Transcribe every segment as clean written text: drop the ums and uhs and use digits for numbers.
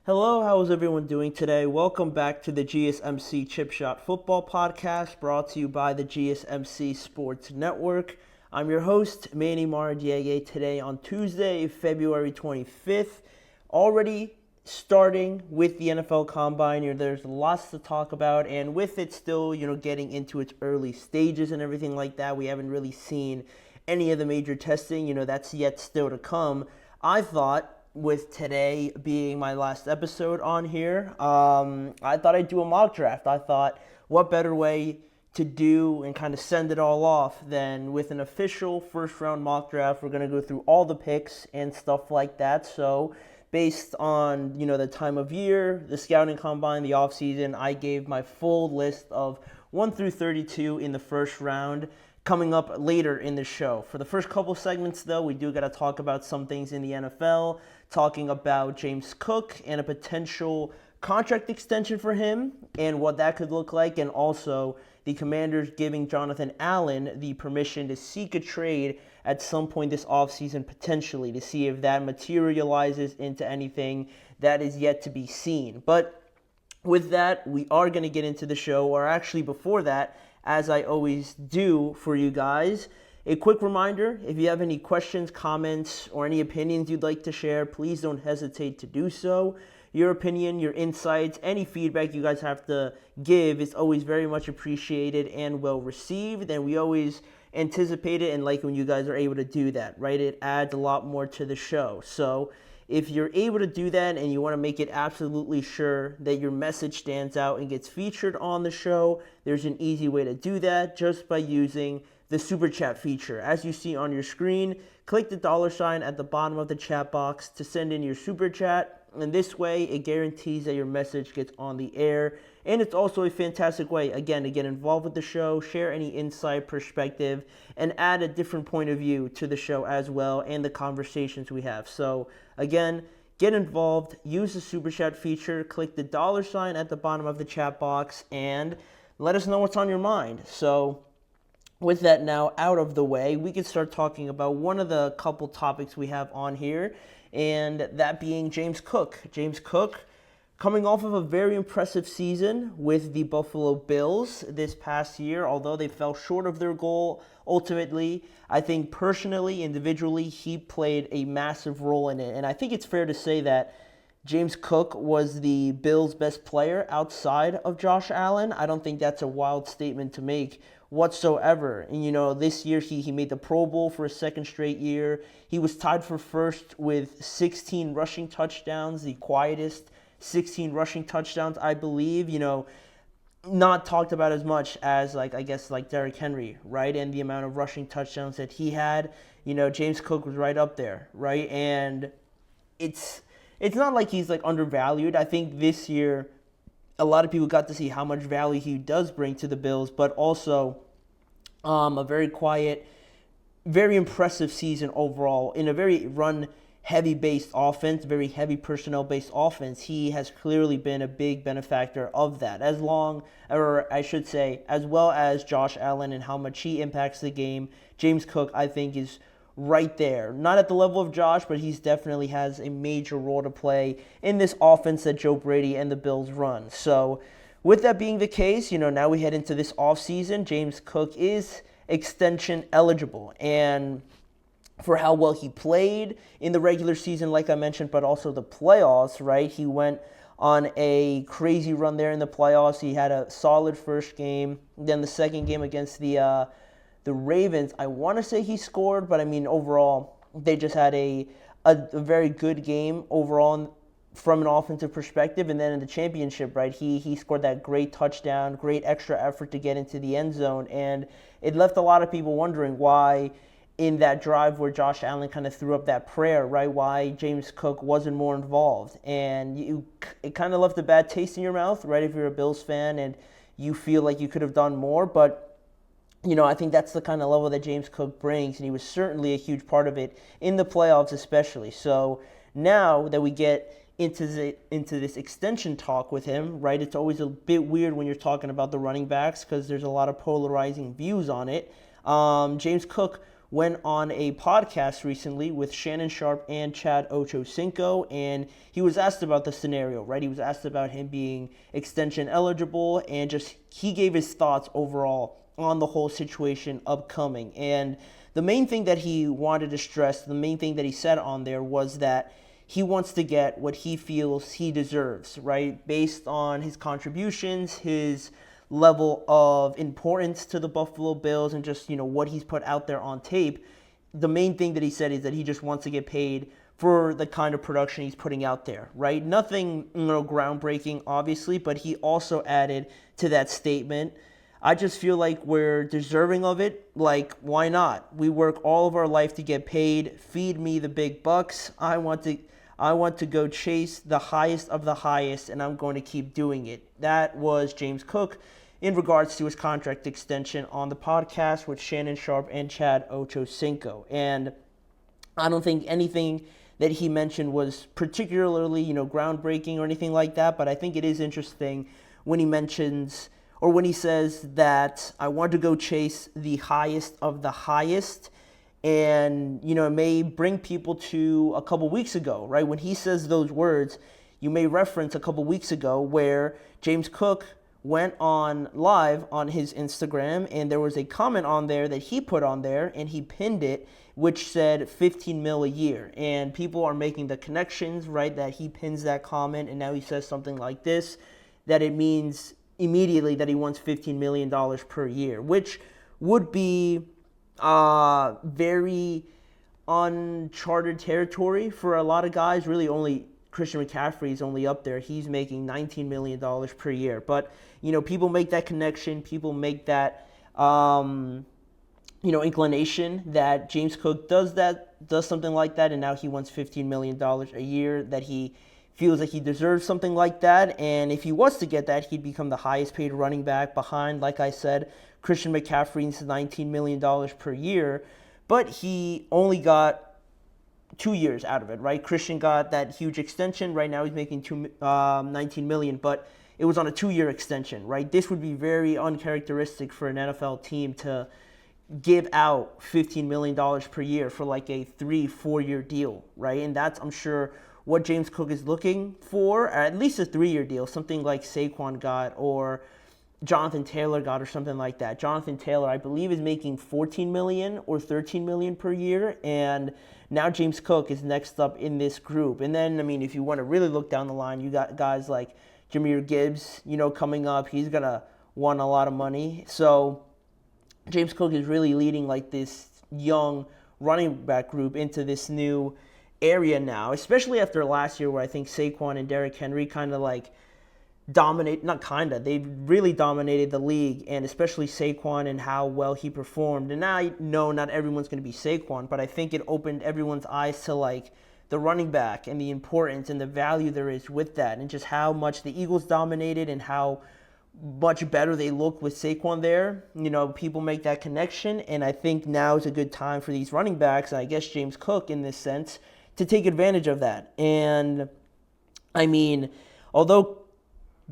Hello, how is everyone doing today? Welcome back to the GSMC Chip Shot Football Podcast, brought to you by the GSMC Sports Network. I'm your host, Manny Maradiaga, today on Tuesday, February 25th. Already starting with the NFL Combine, there's lots to talk about, and with it still, getting into its early stages and everything like that, we haven't really seen any of the major testing, that's yet still to come. I thought, with today being my last episode on here, I thought I'd do a mock draft. I thought, what better way to do and kind of send it all off than with an official first-round mock draft. We're going to go through all the picks and stuff like that. So based on, the time of year, the scouting combine, the offseason, I gave my full list of 1 through 32 in the first round, coming up later in the show. For the first couple segments, though, we do got to talk about some things in the NFL, talking about James Cook and a potential contract extension for him and what that could look like, and also the Commanders giving Jonathan Allen the permission to seek a trade at some point this offseason potentially, to see if that materializes into anything that is yet to be seen. But with that, we are going to get into the show, or actually before that, as I always do for you guys, a quick reminder, if you have any questions, comments, or any opinions you'd like to share, please don't hesitate to do so. Your opinion, your insights, any feedback you guys have to give is always very much appreciated and well received, and we always anticipate it and like when you guys are able to do that, right? It adds a lot more to the show. So if you're able to do that and you want to make it absolutely sure that your message stands out and gets featured on the show, there's an easy way to do that just by using the Super Chat feature. As you see on your screen, click the $sign at the bottom of the chat box to send in your Super Chat. And this way, it guarantees that your message gets on the air. And it's also a fantastic way, again, to get involved with the show, share any insight, perspective, and add a different point of view to the show as well and the conversations we have. So, again, get involved, use the Super Chat feature, click the $sign at the bottom of the chat box, and let us know what's on your mind. So, with that now out of the way, we can start talking about one of the couple topics we have on here, and that being James Cook. James Cook, coming off of a very impressive season with the Buffalo Bills this past year, although they fell short of their goal ultimately, I think personally, individually, he played a massive role in it. And I think it's fair to say that James Cook was the Bills' best player outside of Josh Allen. I don't think that's a wild statement to make whatsoever. And, this year he made the Pro Bowl for a second straight year. He was tied for first with 16 rushing touchdowns, the quietest 16 rushing touchdowns, I believe. Not talked about as much as, Derrick Henry, right? And the amount of rushing touchdowns that he had. James Cook was right up there, right? And it's not like he's, undervalued. I think this year a lot of people got to see how much value he does bring to the Bills, but also a very quiet, very impressive season overall in a very run-heavy based offense, very heavy personnel-based offense. He has clearly been a big benefactor of that, as well as Josh Allen and how much he impacts the game. James Cook, I think, is right there. Not at the level of Josh, but he's definitely has a major role to play in this offense that Joe Brady and the Bills run. So with that being the case, now we head into this offseason. James Cook is extension eligible. And for how well he played in the regular season, like I mentioned, but also the playoffs, right? He went on a crazy run there in the playoffs. He had a solid first game. Then the second game against the Ravens, I want to say he scored, but overall, they just had a very good game overall from an offensive perspective. And then in the championship, right, he scored that great touchdown, great extra effort to get into the end zone. And it left a lot of people wondering why in that drive where Josh Allen kind of threw up that prayer, right, why James Cook wasn't more involved. And it kind of left a bad taste in your mouth, right, if you're a Bills fan and you feel like you could have done more. But I think that's the kind of level that James Cook brings, and he was certainly a huge part of it in the playoffs especially. So now that we get into this extension talk with him, right, it's always a bit weird when you're talking about the running backs because there's a lot of polarizing views on it. James Cook went on a podcast recently with Shannon Sharpe and Chad Ochocinco, and he was asked about the scenario, right? He was asked about him being extension eligible, and just he gave his thoughts overall on the whole situation upcoming. And the main thing that he wanted to stress, the main thing that he said on there was that he wants to get what he feels he deserves, right? Based on his contributions, his level of importance to the Buffalo Bills, and just, what he's put out there on tape. The main thing that he said is that he just wants to get paid for the kind of production he's putting out there, right? Nothing, groundbreaking, obviously, but he also added to that statement, I just feel like we're deserving of it. Like, why not? We work all of our life to get paid. Feed me the big bucks. I want to go chase the highest of the highest, and I'm going to keep doing it. That was James Cook in regards to his contract extension on the podcast with Shannon Sharpe and Chad Ochocinco. And I don't think anything that he mentioned was particularly, groundbreaking or anything like that, but I think it is interesting when he mentions, or when he says that I want to go chase the highest of the highest. And, it may bring people to a couple weeks ago, right? When he says those words, you may reference a couple weeks ago where James Cook went on live on his Instagram, and there was a comment on there that he put on there, and he pinned it, which said 15 mil a year. And people are making the connections, right, that he pins that comment, and now he says something like this, that it means immediately that he wants $15 million per year, which would be very uncharted territory for a lot of guys. Really, only Christian McCaffrey is only up there. He's making $19 million per year. But, people make that connection. People make that, inclination that James Cook does something like that, and now he wants $15 million a year, that he feels like he deserves something like that. And if he was to get that, he'd become the highest paid running back behind, like I said, Christian McCaffrey's $19 million per year. But he only got 2 years out of it, right? Christian got that huge extension. Right now he's making $19 million, but it was on a 2-year extension, right? This would be very uncharacteristic for an NFL team to give out $15 million per year for like a 3-4 year deal, right? And that's, I'm sure, what James Cook is looking for, at least a 3-year deal, something like Saquon got or Jonathan Taylor got or something like that. Jonathan Taylor, I believe, is making $14 million or $13 million per year, and now James Cook is next up in this group. And then, if you want to really look down the line, you got guys like Jahmyr Gibbs, coming up. He's going to want a lot of money. So James Cook is really leading like this young running back group into this new area now, especially after last year where I think Saquon and Derrick Henry they really dominated the league, and especially Saquon and how well he performed. And now I know not everyone's going to be Saquon, but I think it opened everyone's eyes to like the running back and the importance and the value there is with that, and just how much the Eagles dominated and how much better they look with Saquon there. People make that connection, and I think now is a good time for these running backs, and I guess James Cook in this sense, to take advantage of that. And although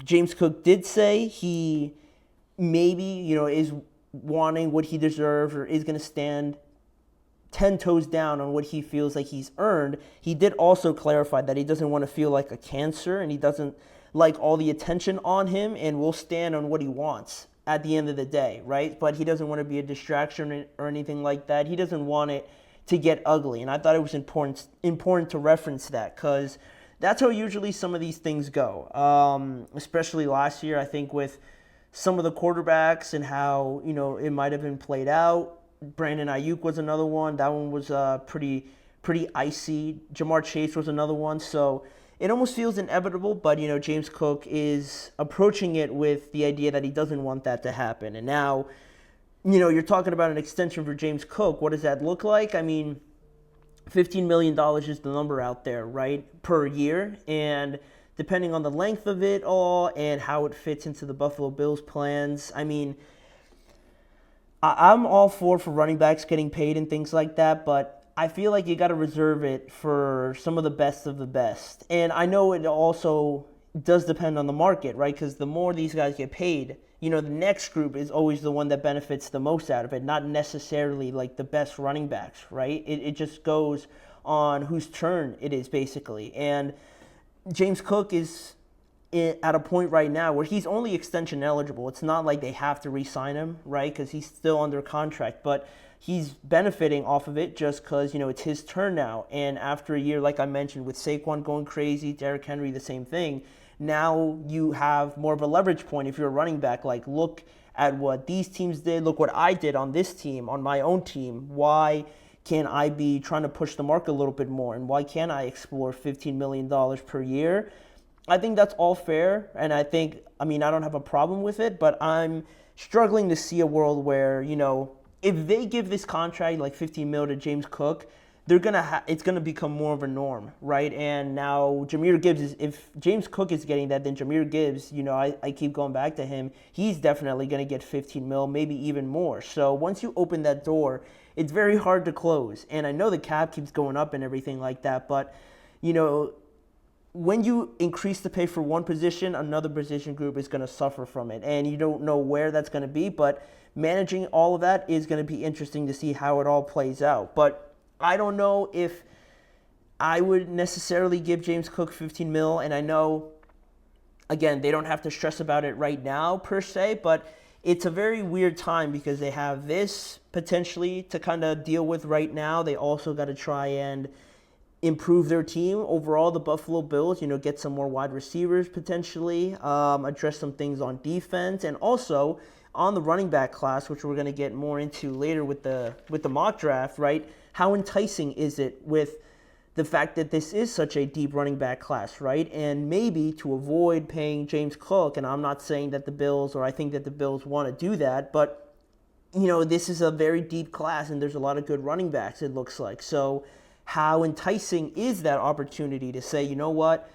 James Cook did say he maybe, is wanting what he deserves or is going to stand 10 toes down on what he feels like he's earned, he did also clarify that he doesn't want to feel like a cancer, and he doesn't like all the attention on him, and will stand on what he wants at the end of the day, right? But he doesn't want to be a distraction or anything like that. He doesn't want it to get ugly, and I thought it was important to reference that, because that's how usually some of these things go, especially last year, I think, with some of the quarterbacks and how, it might have been played out. Brandon Ayuk was another one. That one was pretty icy. Jamar Chase was another one. So it almost feels inevitable, but, James Cook is approaching it with the idea that he doesn't want that to happen. And now, you're talking about an extension for James Cook. What does that look like? $15 million is the number out there, right, per year. And depending on the length of it all and how it fits into the Buffalo Bills' plans, I'm all for running backs getting paid and things like that, but I feel like you got to reserve it for some of the best of the best. And I know it also does depend on the market, right, because the more these guys get paid the next group is always the one that benefits the most out of it, not necessarily like the best running backs, right? It just goes on whose turn it is, basically. And James Cook is at a point right now where he's only extension eligible. It's not like they have to re-sign him, right? Because he's still under contract, but he's benefiting off of it just because, it's his turn now. And after a year, like I mentioned, with Saquon going crazy, Derrick Henry, the same thing, now you have more of a leverage point if you're a running back. Like, look at what these teams did. Look what I did on this team, on my own team. Why can't I be trying to push the market a little bit more? And why can't I explore $15 million per year? I think that's all fair, and I don't have a problem with it, but I'm struggling to see a world where, if they give this contract, like $15 million to James Cook, it's gonna become more of a norm, right? And now Jahmyr Gibbs if James Cook is getting that, then Jahmyr Gibbs, I keep going back to him, he's definitely gonna get $15 million, maybe even more. So once you open that door, it's very hard to close. And I know the cap keeps going up and everything like that, but, when you increase the pay for one position, another position group is going to suffer from it. And you don't know where that's going to be, but managing all of that is going to be interesting to see how it all plays out. But I don't know if I would necessarily give James Cook $15 million. And I know, again, they don't have to stress about it right now per se, but it's a very weird time because they have this potentially to kind of deal with right now. They also got to try and improve their team overall, the Buffalo Bills, get some more wide receivers potentially, address some things on defense, and also on the running back class, which we're going to get more into later with the mock draft, right? How enticing is it with the fact that this is such a deep running back class, right? And maybe to avoid paying James Cook, and I'm not saying that the Bills, or I think that the Bills want to do that, but, this is a very deep class, and there's a lot of good running backs, it looks like. So how enticing is that opportunity to say, you know what,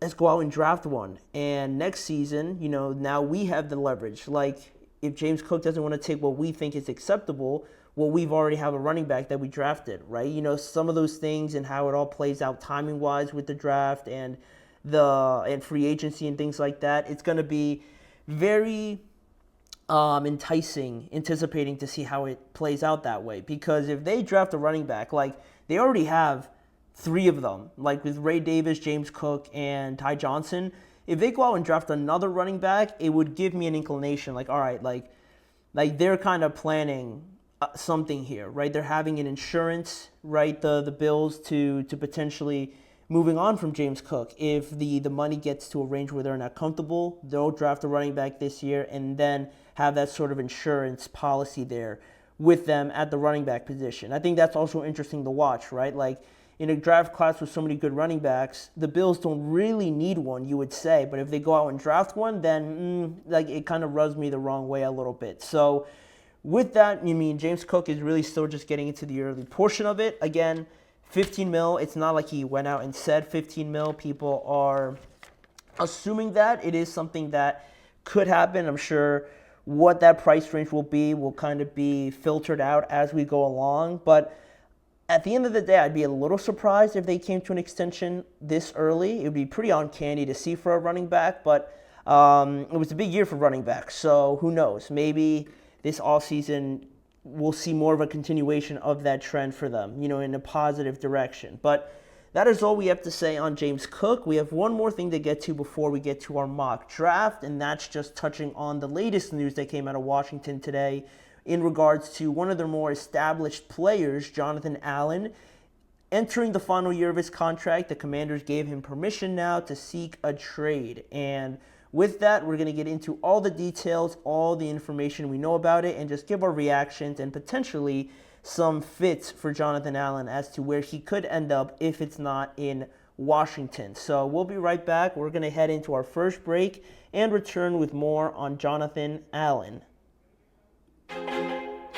let's go out and draft one. And next season, now we have the leverage. Like, if James Cook doesn't want to take what we think is acceptable, well, we've already have a running back that we drafted, right? Some of those things and how it all plays out timing-wise with the draft and free agency and things like that, it's going to be very enticing, anticipating to see how it plays out that way. Because if they draft a running back, like, they already have 3 of them, like with Ray Davis, James Cook, and Ty Johnson. If they go out and draft another running back, it would give me an inclination, like, all right, like they're kind of planning something here, right? They're having an insurance, right, the Bills to potentially moving on from James Cook. If the money gets to a range where they're not comfortable, they'll draft a running back this year and then have that sort of insurance policy there with them at the running back position. I think that's also interesting to watch, right? Like, in a draft class with so many good running backs, the Bills don't really need one, you would say. But if they go out and draft one, then it kind of rubs me the wrong way a little bit. So with that, James Cook is really still just getting into the early portion of it. Again, $15 million. It's not like he went out and said $15 million. People are assuming that. It is something that could happen. I'm sure what that price range will kind of be filtered out as we go along. But at the end of the day, I'd be a little surprised if they came to an extension this early. It would be pretty uncanny to see for a running back, but it was a big year for running backs. So who knows? Maybe this offseason we'll see more of a continuation of that trend for them, in a positive direction. But that is all we have to say on James Cook. We have one more thing to get to before we get to our mock draft, and that's just touching on the latest news that came out of Washington today in regards to one of their more established players, Jonathan Allen, entering the final year of his contract. The Commanders gave him permission now to seek a trade. And with that, we're going to get into all the details, all the information we know about it, and just give our reactions and potentially some fits for Jonathan Allen as to where he could end up if it's not in Washington. So we'll be right back. We're going to head into our first break and return with more on Jonathan Allen.